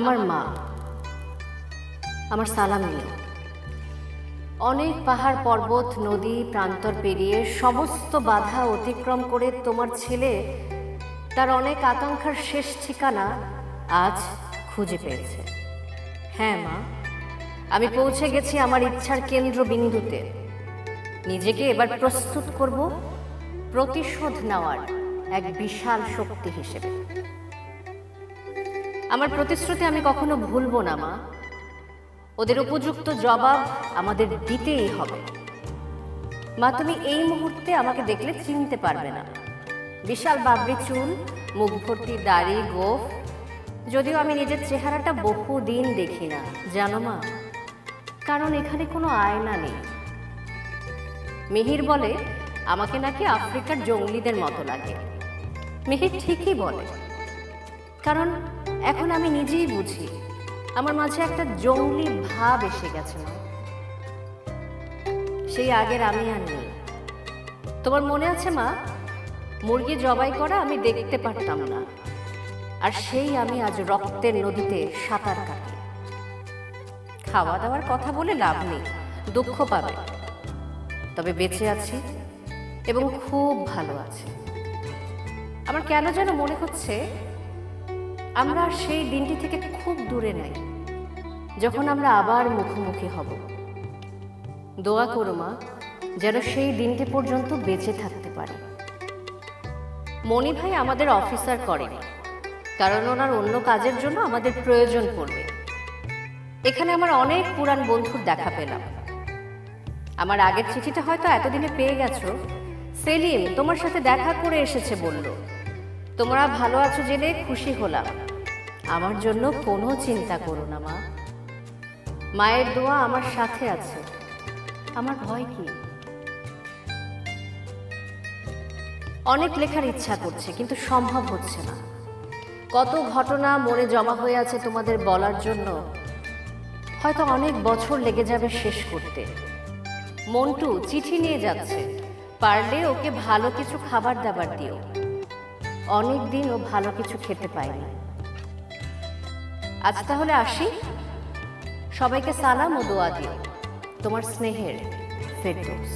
আমার মা, আমার সালাম নিও। অনেক পাহাড় পর্বত নদী প্রান্তর পেরিয়ে সমস্ত বাধা অতিক্রম করে তোমার ছেলে তার অনেক আকাঙ্ক্ষার শেষ ঠিকানা আজ খুঁজে পেয়েছে। হ্যাঁ মা, আমি পৌঁছে গেছি আমার ইচ্ছার কেন্দ্রবিন্দুতে। নিজেকে এবার প্রস্তুত করব প্রতিশোধ নেওয়ার এক বিশাল শক্তি হিসেবে। আমার প্রতিশ্রুতি আমি কখনো ভুলবো না মা। ওদের উপযুক্ত জবাব আমাদের দিতেই হবে। মা, তুমি এই মুহূর্তে আমাকে দেখলে চিনতে পারবে না। বিশাল বাবরি চুল, মুখ ভর্তি দাড়ি গোঁফ, যদিও আমি নিজের চেহারাটা বহুদিন দেখি না জানো মা, কারণ এখানে কোনো আয়না নেই। মিহির বলে আমাকে নাকি আফ্রিকার জঙ্গলিদের মতো লাগে। মিহির ঠিকই বলে, কারণ এখন আমি নিজেই বুঝি আমার মাঝে একটা জঙ্গলি ভাব এসে গেছে মা। সেই আগের আমি আর নেই। তোমার মনে আছে মা, মুরগি জবাই করা আমি দেখতে পারতাম না, আর সেই আমি আজ রক্তের নদীতে সাঁতার কাটি। খাওয়া দাওয়ার কথা বলে লাভ নেই, দুঃখ পাবে। তবে বেঁচে আছি এবং খুব ভালো আছি। আমার কেন যেন মনে হচ্ছে আমরা সেই দিনটি থেকে খুব দূরে নাই, যখন আমরা আবার মুখোমুখি হব। দোয়া করো মা, যেন সেই দিনটি পর্যন্ত বেঁচে থাকতে পারে। মনি ভাই আমাদের অফিসার করেনি, কারণ ওনার অন্য কাজের জন্য আমাদের প্রয়োজন পড়বে। এখানে আমার অনেক পুরান বন্ধুর দেখা পেলাম। আমার আগের চিঠিটা হয়তো এতদিনে পেয়ে গেছো। সেলিম তোমার সাথে দেখা করে এসেছে বলল। তোমরা ভালো আছো জেনে খুশি হলাম। আমার জন্য কোনো চিন্তা করো না মা, মায়ের দোয়া আমার সাথে আছে। আমার ভয় কি? অনেক লেখার ইচ্ছা করছে, কিন্তু সম্ভব হচ্ছে না। কত ঘটনা মনে জমা হয়ে আছে তোমাদের বলার জন্য, হয়তো অনেক বছর লেগে যাবে শেষ করতে। মন্টু চিঠি নিয়ে যাচ্ছে, পারলে ওকে ভালো কিছু খাবার দাবার দিও। অনেক দিন ও ভালো কিছু খেতে পায়নি। আজ তাহলে আসি। সবাইকে সালাম ও দোয়া দিও। তোমার স্নেহের ফেরদৌস।